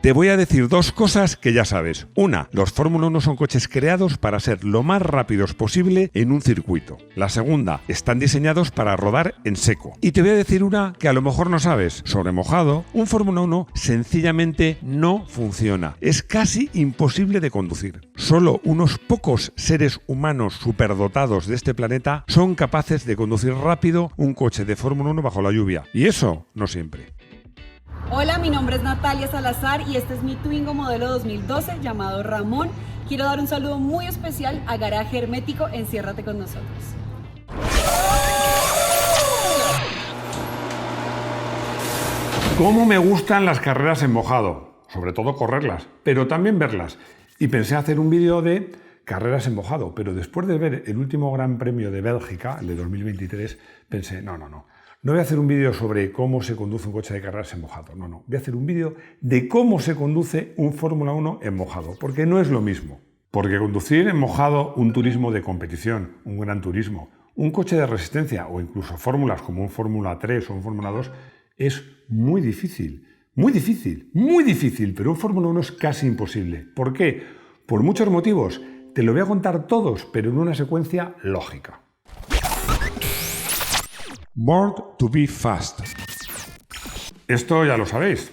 Te voy a decir dos cosas que ya sabes. Una, los Fórmula 1 son coches creados para ser lo más rápidos posible en un circuito. La segunda, están diseñados para rodar en seco. Y te voy a decir una que a lo mejor no sabes. Sobre mojado, un Fórmula 1 sencillamente no funciona. Es casi imposible de conducir. Solo unos pocos seres humanos superdotados de este planeta son capaces de conducir rápido un coche de Fórmula 1 bajo la lluvia. Y eso no siempre. Hola, mi nombre es Natalia Salazar y este es mi Twingo modelo 2012 llamado Ramón. Quiero dar un saludo muy especial a Garaje Hermético. Enciérrate con nosotros. ¿Cómo me gustan las carreras en mojado? Sobre todo correrlas, pero también verlas. Y pensé hacer un vídeo de carreras en mojado, pero después de ver el último Gran Premio de Bélgica, el de 2023, pensé, no voy a hacer un vídeo sobre cómo se conduce un coche de carreras en mojado. No. Voy a hacer un vídeo de cómo se conduce un Fórmula 1 en mojado, porque no es lo mismo. Porque conducir en mojado un turismo de competición, un gran turismo, un coche de resistencia o incluso fórmulas como un Fórmula 3 o un Fórmula 2 es muy difícil. Muy difícil, pero un Fórmula 1 es casi imposible. ¿Por qué? Por muchos motivos. Te lo voy a contar todos, pero en una secuencia lógica. Born to be fast. Esto ya lo sabéis.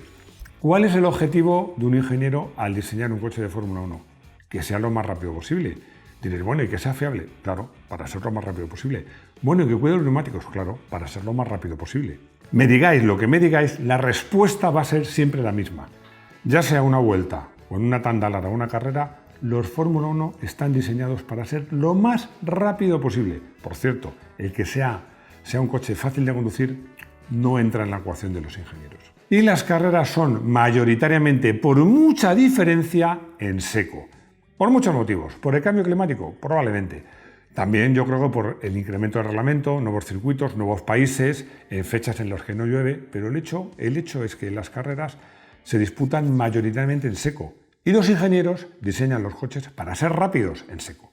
¿Cuál es el objetivo de un ingeniero al diseñar un coche de Fórmula 1? Que sea lo más rápido posible. Diréis, bueno, y que sea fiable. Claro, para ser lo más rápido posible. Bueno, y que cuide los neumáticos. Claro, para ser lo más rápido posible. Me digáis lo que me digáis, la respuesta va a ser siempre la misma. Ya sea una vuelta o en una tanda larga o una carrera, los Fórmula 1 están diseñados para ser lo más rápido posible. Por cierto, el que sea un coche fácil de conducir no entra en la ecuación de los ingenieros. Y las carreras son mayoritariamente, por mucha diferencia, en seco. Por muchos motivos. ¿Por el cambio climático? Probablemente. También yo creo que por el incremento del reglamento, nuevos circuitos, nuevos países, fechas en las que no llueve, pero el hecho es que las carreras se disputan mayoritariamente en seco y los ingenieros diseñan los coches para ser rápidos en seco.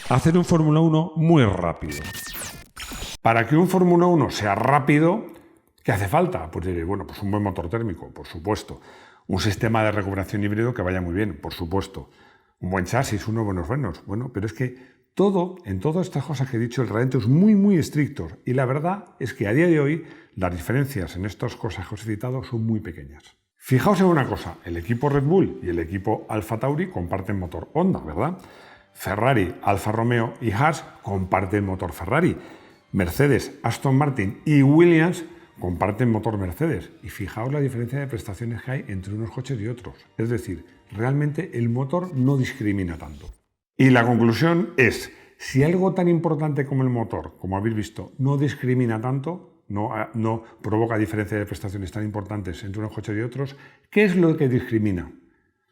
Hacer un Fórmula 1 muy rápido. Para que un Fórmula 1 sea rápido, ¿qué hace falta? Pues diréis, bueno, pues un buen motor térmico, por supuesto. Un sistema de recuperación híbrido que vaya muy bien, por supuesto. Un buen chasis, unos buenos frenos. Bueno, pero es que en todas estas cosas que he dicho, el reglamento es muy estricto. Y la verdad es que a día de hoy las diferencias en estas cosas que os he citado son muy pequeñas. Fijaos en una cosa, el equipo Red Bull y el equipo Alfa Tauri comparten motor Honda, ¿verdad? Ferrari, Alfa Romeo y Haas comparten motor Ferrari. Mercedes, Aston Martin y Williams comparten motor Mercedes. Y fijaos la diferencia de prestaciones que hay entre unos coches y otros. Es decir, realmente el motor no discrimina tanto. Y la conclusión es, si algo tan importante como el motor, como habéis visto, no discrimina tanto, no provoca diferencia de prestaciones tan importantes entre unos coches y otros, ¿qué es lo que discrimina?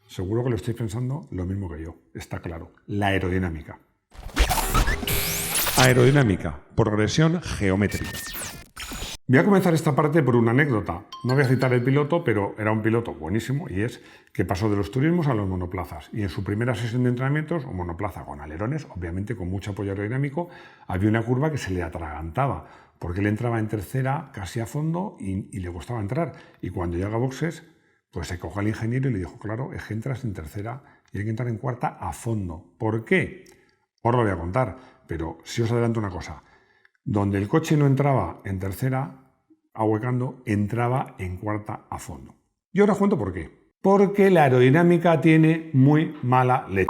Seguro que lo estáis pensando lo mismo que yo, está claro, la aerodinámica. Aerodinámica, progresión geométrica. Voy a comenzar esta parte por una anécdota. No voy a citar el piloto, pero era un piloto buenísimo y es que pasó de los turismos a los monoplazas. Y en su primera sesión de entrenamientos, un monoplaza con alerones, obviamente con mucho apoyo aerodinámico, había una curva que se le atragantaba, porque él entraba en tercera casi a fondo y le costaba entrar. Y cuando llega a boxes, pues se cogió al ingeniero y le dijo, claro, es que entras en tercera y hay que entrar en cuarta a fondo. ¿Por qué? Os lo voy a contar, pero si os adelanto una cosa. Donde el coche no entraba en tercera, ahuecando, entraba en cuarta a fondo. Y ahora os cuento por qué. Porque la aerodinámica tiene muy mala leche.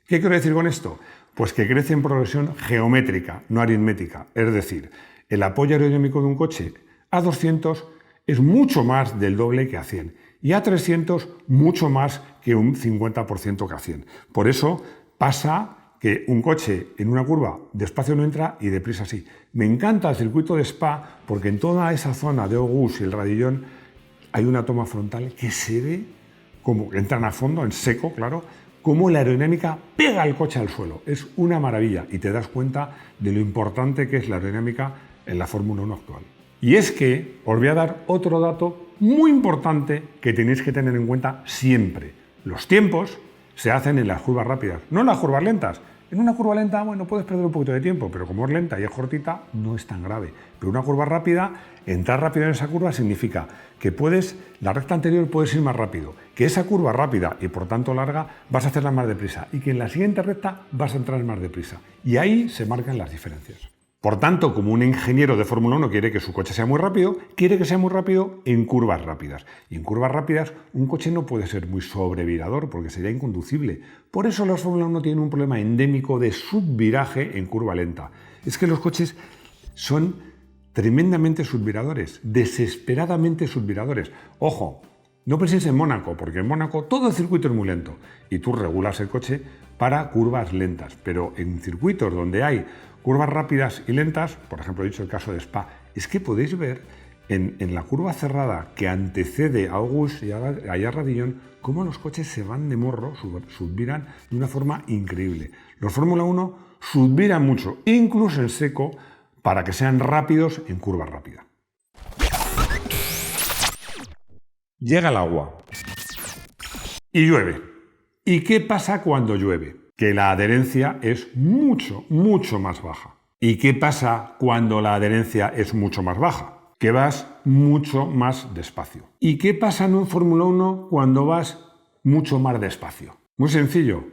¿Qué quiero decir con esto? Pues que crece en progresión geométrica, no aritmética. Es decir, el apoyo aerodinámico de un coche a 200 es mucho más del doble que a 100. Y a 300 mucho más que un 50% que a 100. Por eso pasa que un coche en una curva despacio no entra y deprisa sí. Me encanta el circuito de Spa porque en toda esa zona de August y el Radillon hay una toma frontal que se ve como entran a fondo, en seco, claro, cómo la aerodinámica pega el coche al suelo. Es una maravilla y te das cuenta de lo importante que es la aerodinámica en la Fórmula 1 actual. Y es que os voy a dar otro dato muy importante que tenéis que tener en cuenta siempre. Los tiempos se hacen en las curvas rápidas, no en las curvas lentas. En una curva lenta, bueno, puedes perder un poquito de tiempo, pero como es lenta y es cortita, no es tan grave. Pero una curva rápida, entrar rápido en esa curva significa que la recta anterior puedes ir más rápido, que esa curva rápida y por tanto larga vas a hacerla más deprisa y que en la siguiente recta vas a entrar más deprisa. Y ahí se marcan las diferencias. Por tanto, como un ingeniero de Fórmula 1 quiere que su coche sea muy rápido, quiere que sea muy rápido en curvas rápidas. Y en curvas rápidas un coche no puede ser muy sobrevirador porque sería inconducible. Por eso los Fórmula 1 tienen un problema endémico de subviraje en curva lenta. Es que los coches son tremendamente subviradores, desesperadamente subviradores. Ojo, no penséis en Mónaco, porque en Mónaco todo el circuito es muy lento y tú regulas el coche para curvas lentas. Pero en circuitos donde hay curvas rápidas y lentas, por ejemplo, he dicho el caso de Spa, es que podéis ver en la curva cerrada que antecede a August y a Radillon cómo los coches se van de morro, subviran de una forma increíble. Los Fórmula 1 subviran mucho, incluso en seco, para que sean rápidos en curva rápida. Llega el agua y llueve. ¿Y qué pasa cuando llueve? Que la adherencia es mucho, mucho más baja. ¿Y qué pasa cuando la adherencia es mucho más baja? Que vas mucho más despacio. ¿Y qué pasa en un Fórmula 1 cuando vas mucho más despacio? Muy sencillo,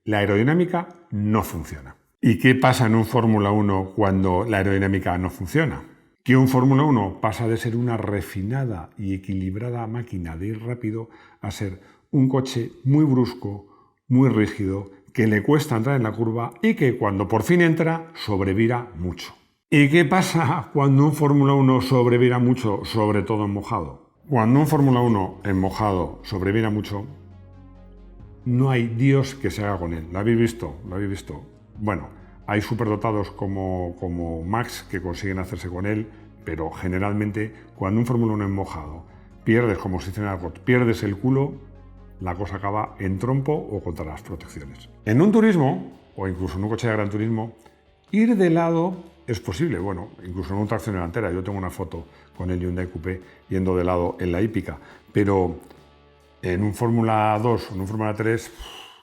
la aerodinámica no funciona. ¿Y qué pasa en un Fórmula 1 cuando la aerodinámica no funciona? Que un Fórmula 1 pasa de ser una refinada y equilibrada máquina de ir rápido a ser un coche muy brusco, muy rígido, que le cuesta entrar en la curva y que cuando por fin entra, sobrevira mucho. ¿Y qué pasa cuando un Fórmula 1 sobrevira mucho, sobre todo en mojado? Cuando un Fórmula 1 en mojado sobrevira mucho, no hay Dios que se haga con él. ¿Lo habéis visto? ¿Lo habéis visto? Bueno, hay superdotados como Max que consiguen hacerse con él, pero generalmente cuando un Fórmula 1 en mojado pierdes, como se dice en el argot, pierdes el culo, la cosa acaba en trompo o contra las protecciones. En un turismo, o incluso en un coche de gran turismo, ir de lado es posible. Bueno, incluso en una tracción delantera. Yo tengo una foto con el Hyundai Coupé yendo de lado en la hípica. Pero en un Fórmula 2 o en un Fórmula 3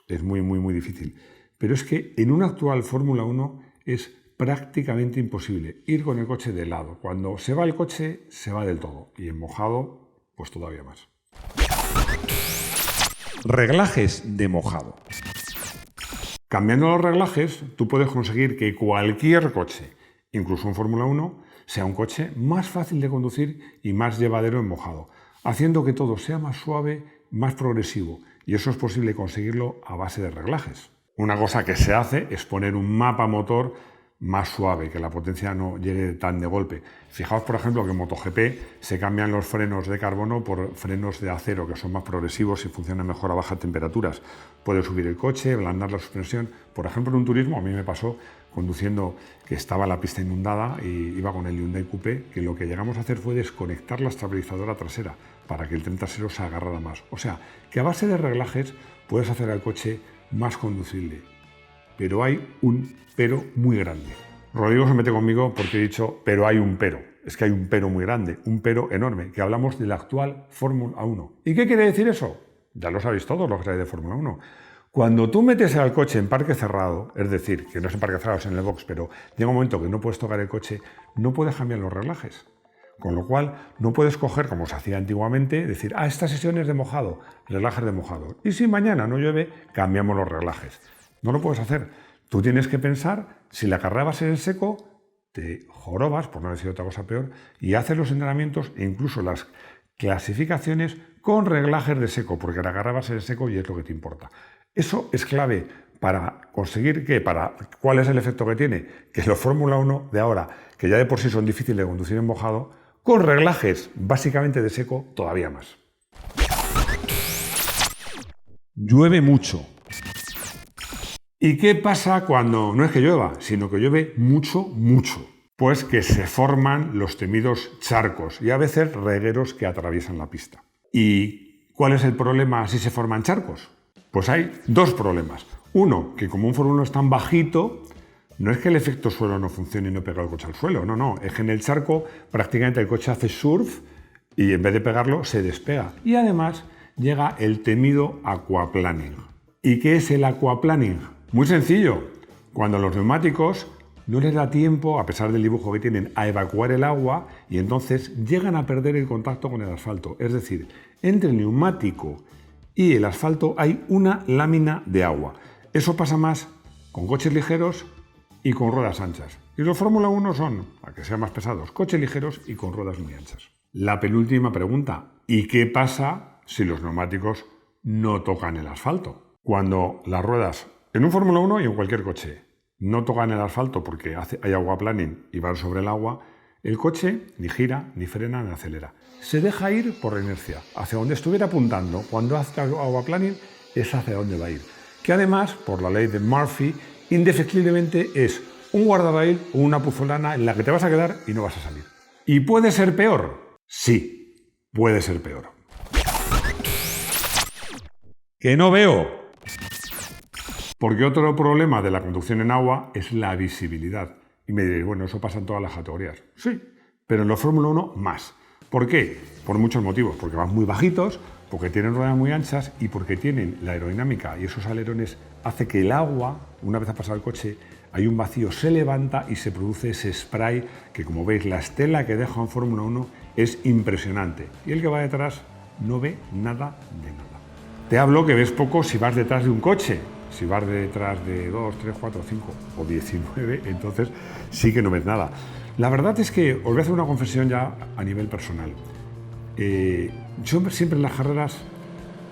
es muy, muy, muy difícil. Pero es que en una actual Fórmula 1 es prácticamente imposible ir con el coche de lado. Cuando se va el coche, se va del todo. Y en mojado, pues todavía más. Reglajes de mojado. Cambiando los reglajes, tú puedes conseguir que cualquier coche, incluso un Fórmula 1, sea un coche más fácil de conducir y más llevadero en mojado, haciendo que todo sea más suave, más progresivo, y eso es posible conseguirlo a base de reglajes. Una cosa que se hace es poner un mapa motor más suave, que la potencia no llegue tan de golpe. Fijaos, por ejemplo, que en MotoGP se cambian los frenos de carbono por frenos de acero, que son más progresivos y funcionan mejor a bajas temperaturas. Puedes subir el coche, ablandar la suspensión. Por ejemplo, en un turismo, a mí me pasó conduciendo que estaba la pista inundada y iba con el Hyundai Coupé, que lo que llegamos a hacer fue desconectar la estabilizadora trasera para que el tren trasero se agarrara más. O sea, que a base de reglajes puedes hacer al coche más conducible. Pero hay un pero muy grande. Rodrigo se mete conmigo porque he dicho, pero hay un pero. Es que hay un pero muy grande, un pero enorme, que hablamos de la actual Fórmula 1. ¿Y qué quiere decir eso? Ya lo sabéis todos los que sabéis de Fórmula 1. Cuando tú metes al coche en parque cerrado, es decir, que no es en parque cerrado, es en el box, pero llega un momento que no puedes tocar el coche, no puedes cambiar los reglajes. Con lo cual, no puedes coger, como se hacía antiguamente, decir, esta sesión es de mojado, reglajes de mojado. Y si mañana no llueve, cambiamos los reglajes. No lo puedes hacer. Tú tienes que pensar, si la carrera va a ser en seco, te jorobas, por no decir otra cosa peor, y haces los entrenamientos e incluso las clasificaciones con reglajes de seco, porque la carrera va a ser en seco y es lo que te importa. Eso es clave para conseguir que, ¿cuál es el efecto que tiene? Que los Fórmula 1 de ahora, que ya de por sí son difíciles de conducir en mojado, con reglajes básicamente de seco, todavía más. Llueve mucho. ¿Y qué pasa cuando no es que llueva, sino que llueve mucho, mucho? Pues que se forman los temidos charcos y a veces regueros que atraviesan la pista. ¿Y cuál es el problema si se forman charcos? Pues hay dos problemas. Uno, que como un Fórmula 1 es tan bajito, no es que el efecto suelo no funcione y no pega el coche al suelo, no, es que en el charco prácticamente el coche hace surf y en vez de pegarlo se despega. Y además llega el temido aquaplaning. ¿Y qué es el aquaplaning? Muy sencillo, Cuando los neumáticos no les da tiempo, a pesar del dibujo que tienen, a evacuar el agua y entonces llegan a perder el contacto con el asfalto. Es decir, entre el neumático y el asfalto hay una lámina de agua. Eso pasa más con coches ligeros y con ruedas anchas. Y los Fórmula 1 son, para que sean más pesados, coches ligeros y con ruedas muy anchas. La penúltima pregunta, ¿y qué pasa si los neumáticos no tocan el asfalto? Cuando las ruedas, en un Fórmula 1 y en cualquier coche, no tocan el asfalto porque hay aquaplaning y van sobre el agua, el coche ni gira, ni frena, ni acelera. Se deja ir por la inercia. Hacia donde estuviera apuntando, cuando hace aquaplaning, es hacia donde va a ir. Que además, por la ley de Murphy, indefectiblemente es un guardarraíl o una puzolana en la que te vas a quedar y no vas a salir. ¿Y puede ser peor? Sí, puede ser peor. ¡Que no veo! Porque otro problema de la conducción en agua es la visibilidad. Y me diréis, bueno, eso pasa en todas las categorías. Sí, pero en los Fórmula 1 más. ¿Por qué? Por muchos motivos. Porque van muy bajitos, porque tienen ruedas muy anchas y porque tienen la aerodinámica y esos alerones hace que el agua, una vez ha pasado el coche, hay un vacío, se levanta y se produce ese spray que, como veis, la estela que deja en Fórmula 1 es impresionante. Y el que va detrás no ve nada de nada. Te hablo que ves poco si vas detrás de un coche. Si vas detrás de 2, 3, 4, 5 o 19, entonces sí que no ves nada. La verdad es que os voy a hacer una confesión ya a nivel personal. Yo siempre en las carreras,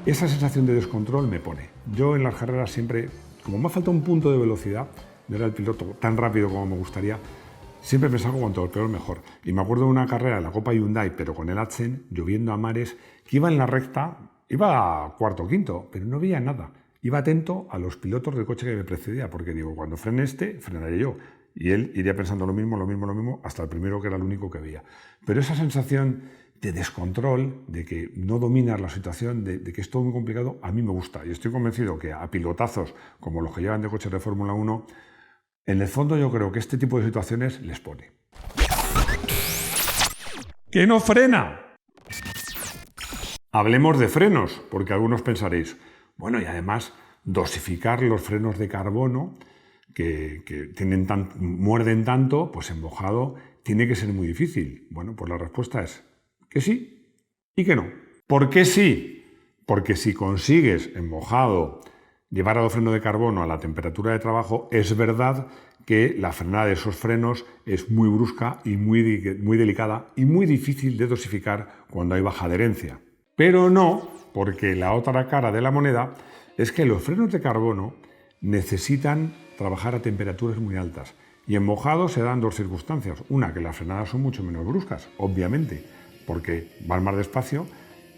esa sensación de descontrol me pone. Yo en las carreras siempre, como me ha faltado un punto de velocidad, no era el piloto tan rápido como me gustaría, siempre me salgo cuanto peor mejor. Y me acuerdo de una carrera en la Copa Hyundai, pero con el Adsen, lloviendo a mares, que iba en la recta, iba a cuarto o quinto, pero no veía nada. Iba atento a los pilotos del coche que me precedía, porque digo, cuando frene este, frenaré yo. Y él iría pensando lo mismo, hasta el primero que era el único que veía. Pero esa sensación de descontrol, de que no dominas la situación, de que es todo muy complicado, a mí me gusta. Y estoy convencido que a pilotazos como los que llevan de coches de Fórmula 1, en el fondo yo creo que este tipo de situaciones les pone. ¡Que no frena! Hablemos de frenos, porque algunos pensaréis, bueno, y además dosificar los frenos de carbono que muerden tanto, pues en mojado tiene que ser muy difícil. Bueno, pues la respuesta es que sí y que no. ¿Por qué sí? Porque si consigues en mojado llevar a los frenos de carbono a la temperatura de trabajo, es verdad que la frenada de esos frenos es muy brusca y muy delicada y muy difícil de dosificar cuando hay baja adherencia. Pero no, porque la otra cara de la moneda es que los frenos de carbono necesitan trabajar a temperaturas muy altas. Y en mojado se dan dos circunstancias. Una, que las frenadas son mucho menos bruscas, obviamente, porque van más despacio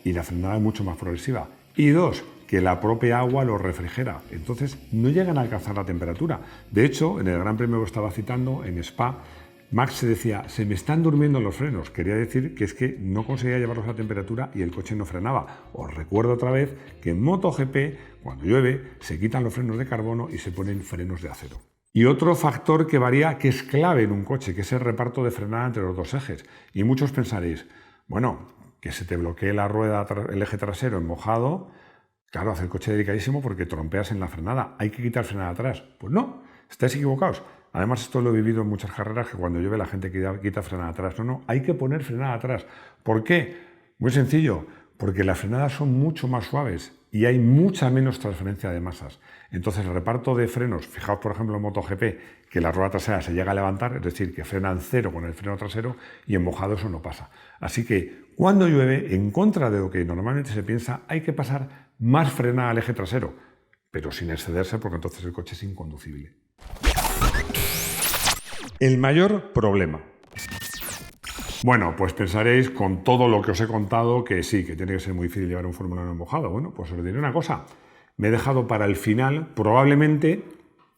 y la frenada es mucho más progresiva. Y dos, que la propia agua los refrigera. Entonces no llegan a alcanzar la temperatura. De hecho, en el Gran Premio que estaba citando, en Spa, Max se decía, se me están durmiendo los frenos. Quería decir que es que no conseguía llevarlos a temperatura y el coche no frenaba. Os recuerdo otra vez que en MotoGP, cuando llueve, se quitan los frenos de carbono y se ponen frenos de acero. Y otro factor que varía, que es clave en un coche, que es el reparto de frenada entre los dos ejes. Y muchos pensaréis, bueno, que se te bloquee la rueda, el eje trasero en mojado, claro, hace el coche delicadísimo porque trompeas en la frenada. Hay que quitar frenada atrás. Pues no, estáis equivocados. Además, esto lo he vivido en muchas carreras, que cuando llueve la gente quita frenada atrás. No, hay que poner frenada atrás. ¿Por qué? Muy sencillo, porque las frenadas son mucho más suaves y hay mucha menos transferencia de masas. Entonces, el reparto de frenos, fijaos por ejemplo en MotoGP, que la rueda trasera se llega a levantar, es decir, que frenan cero con el freno trasero, y en mojado eso no pasa. Así que, cuando llueve, en contra de lo que normalmente se piensa, hay que pasar más frenada al eje trasero, pero sin excederse, porque entonces el coche es inconducible. El mayor problema. Bueno, pues pensaréis con todo lo que os he contado que sí, que tiene que ser muy difícil llevar un Fórmula 1 en mojado. Bueno, pues os diré una cosa. Me he dejado para el final probablemente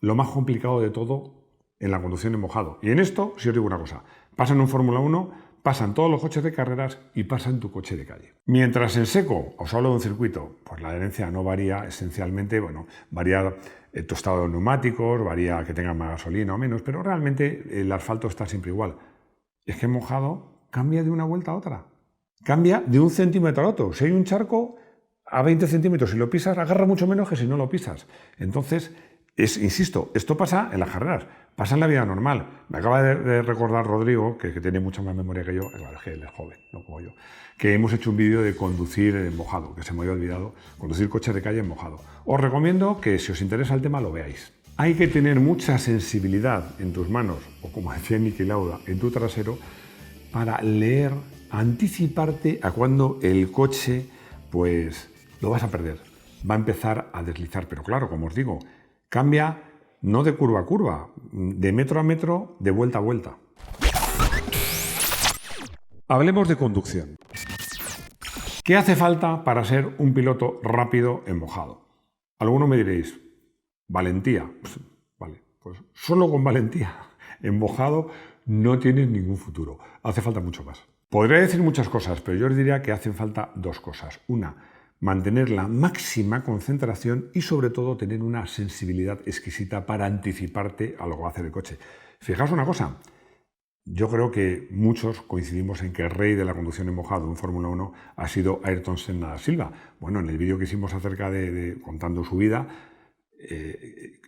lo más complicado de todo en la conducción en mojado. Y en esto, si os digo una cosa, pasa en un Fórmula 1, pasan todos los coches de carreras y pasa en tu coche de calle. Mientras en seco, os hablo de un circuito, pues la adherencia no varía esencialmente, bueno, varía tu estado de neumáticos, varía que tengan más gasolina o menos, pero realmente el asfalto está siempre igual. Es que en mojado cambia de una vuelta a otra. Cambia de 1 centímetro a otro. Si hay un charco, a 20 centímetros, si lo pisas, agarra mucho menos que si no lo pisas. Entonces, Insisto, esto pasa en las carreras, pasa en la vida normal. Me acaba de recordar Rodrigo, que tiene mucha más memoria que yo, claro, es que él es joven, no como yo, que hemos hecho un vídeo de conducir en mojado, que se me había olvidado, conducir coches de calle en mojado. Os recomiendo que si os interesa el tema lo veáis. Hay que tener mucha sensibilidad en tus manos, o como decía Niki Lauda, en tu trasero, para leer, anticiparte a cuando el coche, pues, lo vas a perder. Va a empezar a deslizar, pero claro, como os digo, cambia no de curva a curva, de metro a metro, de vuelta a vuelta. Hablemos de conducción. ¿Qué hace falta para ser un piloto rápido en mojado? Algunos me diréis, valentía. Pues, vale, pues solo con valentía en mojado no tienes ningún futuro. Hace falta mucho más. Podría decir muchas cosas, pero yo os diría que hacen falta dos cosas. Una, mantener la máxima concentración y sobre todo tener una sensibilidad exquisita para anticiparte a lo que va a hacer el coche. Fijaos una cosa, yo creo que muchos coincidimos en que el rey de la conducción en mojado en Fórmula 1 ha sido Ayrton Senna da Silva. Bueno, en el vídeo que hicimos acerca de contando su vida,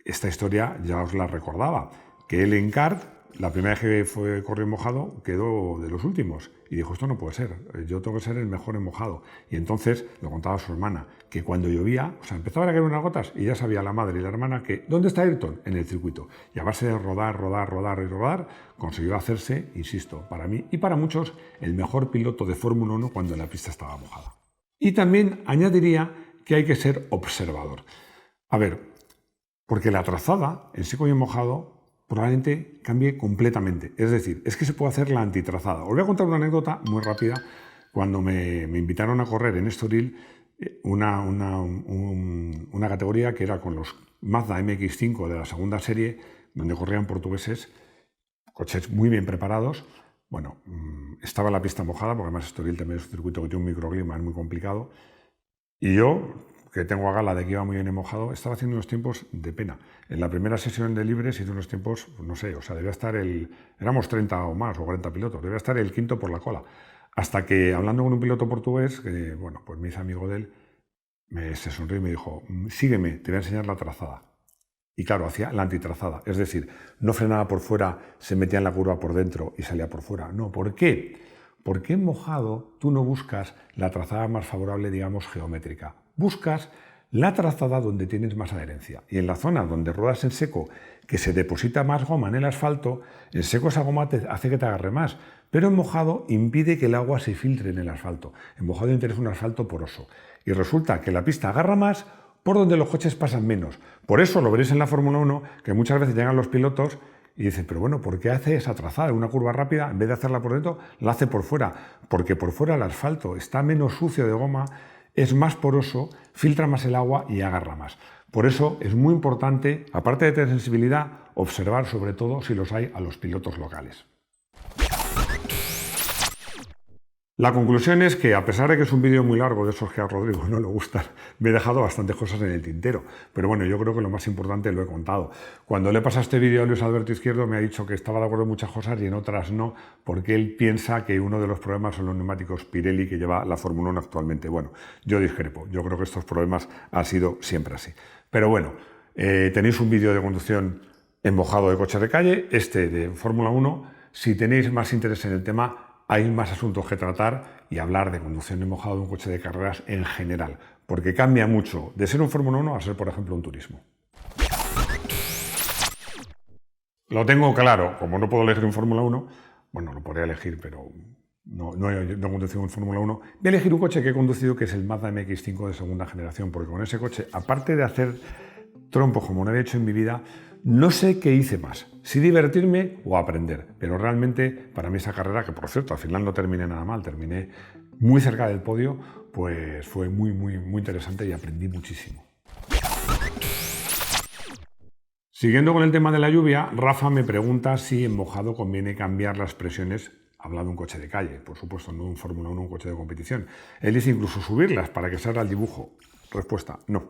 esta historia ya os la recordaba, que él en kart, la primera vez que corrió en mojado, quedó de los últimos. Y dijo, esto no puede ser, yo tengo que ser el mejor en mojado. Y entonces lo contaba a su hermana, que cuando llovía, o sea, empezaban a caer unas gotas y ya sabía la madre y la hermana que, ¿dónde está Ayrton? En el circuito. Y a base de rodar, consiguió hacerse, insisto, para mí y para muchos, el mejor piloto de Fórmula 1 cuando la pista estaba mojada. Y también añadiría que hay que ser observador. A ver, porque la trazada, en seco y en mojado, probablemente cambie completamente. Es decir, es que se puede hacer la antitrazada. Os voy a contar una anécdota muy rápida. Cuando me invitaron a correr en Estoril una categoría que era con los Mazda MX-5 de la segunda serie, donde corrían portugueses, coches muy bien preparados. Bueno, estaba la pista mojada, porque además Estoril también es un circuito que tiene un microclima, es muy complicado. Y yo, que tengo a gala de que iba muy bien en mojado, estaba haciendo unos tiempos de pena. En la primera sesión de libres hice unos tiempos, no sé, o sea, debía estar éramos 30 o más, o 40 pilotos, debía estar el quinto por la cola. Hasta que, hablando con un piloto portugués, que, bueno, pues me hice amigo de él, se sonrió y me dijo, sígueme, te voy a enseñar la trazada. Y claro, hacía la antitrazada, es decir, no frenaba por fuera, se metía en la curva por dentro y salía por fuera. No, ¿por qué? Porque en mojado tú no buscas la trazada más favorable, digamos, geométrica. Buscas la trazada donde tienes más adherencia. Y en la zona donde ruedas en seco, que se deposita más goma en el asfalto, en seco esa goma hace que te agarre más. Pero en mojado impide que el agua se filtre en el asfalto. En mojado interesa un asfalto poroso. Y resulta que la pista agarra más por donde los coches pasan menos. Por eso lo veréis en la Fórmula 1, que muchas veces llegan los pilotos y dicen, pero bueno, ¿por qué hace esa trazada? Una curva rápida, en vez de hacerla por dentro, la hace por fuera. Porque por fuera el asfalto está menos sucio de goma, es más poroso, filtra más el agua y agarra más. Por eso es muy importante, aparte de tener sensibilidad, observar sobre todo, si los hay, a los pilotos locales. La conclusión es que, a pesar de que es un vídeo muy largo, de esos que a Rodrigo no le gustan, me he dejado bastantes cosas en el tintero. Pero bueno, yo creo que lo más importante lo he contado. Cuando le pasé este vídeo a Luis Alberto Izquierdo, me ha dicho que estaba de acuerdo en muchas cosas y en otras no, porque él piensa que uno de los problemas son los neumáticos Pirelli que lleva la Fórmula 1 actualmente. Bueno, yo discrepo. Yo creo que estos problemas han sido siempre así. Pero bueno, tenéis un vídeo de conducción en mojado de coches de calle, este de Fórmula 1. Si tenéis más interés en el tema, hay más asuntos que tratar y hablar de conducción en mojado de un coche de carreras en general, porque cambia mucho de ser un Fórmula 1 a ser, por ejemplo, un turismo. Lo tengo claro, como no puedo elegir un Fórmula 1, bueno, lo podría elegir, pero no he conducido un Fórmula 1, voy a elegir un coche que he conducido, que es el Mazda MX-5 de segunda generación, porque con ese coche, aparte de hacer trompos como no había hecho en mi vida, no sé qué hice más, si divertirme o aprender, pero realmente para mí esa carrera, que por cierto al final no terminé nada mal, terminé muy cerca del podio, pues fue muy interesante y aprendí muchísimo. Siguiendo con el tema de la lluvia, Rafa me pregunta si en mojado conviene cambiar las presiones, hablando de un coche de calle, por supuesto, no un Fórmula 1, un coche de competición. Él dice incluso subirlas para que salga el dibujo. Respuesta, no.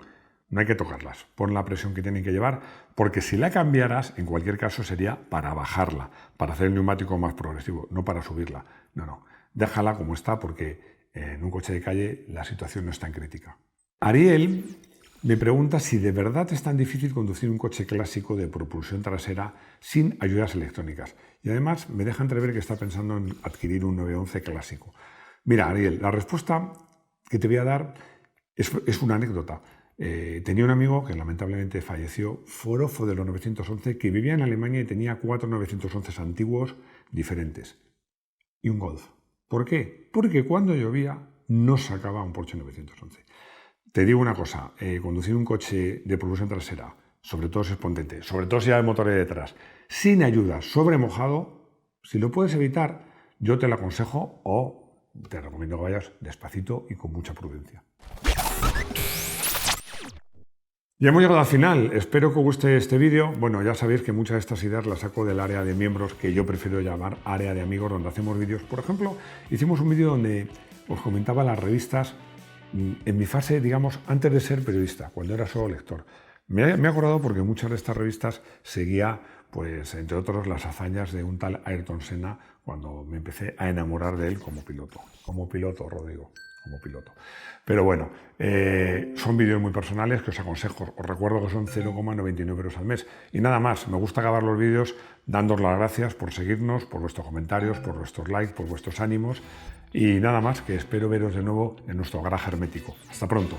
No hay que tocarlas, pon la presión que tienen que llevar, porque si la cambiaras, en cualquier caso sería para bajarla, para hacer el neumático más progresivo, no para subirla. No, déjala como está, porque en un coche de calle la situación no es tan crítica. Ariel me pregunta si de verdad es tan difícil conducir un coche clásico de propulsión trasera sin ayudas electrónicas. Y además me deja entrever que está pensando en adquirir un 911 clásico. Mira, Ariel, la respuesta que te voy a dar es una anécdota. Tenía un amigo que lamentablemente falleció, forofo de los 911, que vivía en Alemania y tenía 4 911 antiguos diferentes y un Golf. ¿Por qué? Porque cuando llovía no sacaba un Porsche 911. Te digo una cosa, conducir un coche de propulsión trasera, sobre todo si es potente, sobre todo si hay motores detrás, sin ayuda, sobre mojado, si lo puedes evitar, yo te lo aconsejo o te recomiendo que vayas despacito y con mucha prudencia. Ya hemos llegado al final, espero que os guste este vídeo. Bueno, ya sabéis que muchas de estas ideas las saco del área de miembros que yo prefiero llamar área de amigos, donde hacemos vídeos. Por ejemplo, hicimos un vídeo donde os comentaba las revistas en mi fase, digamos, antes de ser periodista, cuando era solo lector. Me he acordado porque muchas de estas revistas seguía, pues, entre otros, las hazañas de un tal Ayrton Senna cuando me empecé a enamorar de él como piloto, Rodrigo. Como piloto. Pero bueno, son vídeos muy personales que os aconsejo. Os recuerdo que son 0,99 euros al mes. Y nada más, me gusta acabar los vídeos dándoos las gracias por seguirnos, por vuestros comentarios, por vuestros likes, por vuestros ánimos. Y nada más, que espero veros de nuevo en nuestro garaje hermético. Hasta pronto.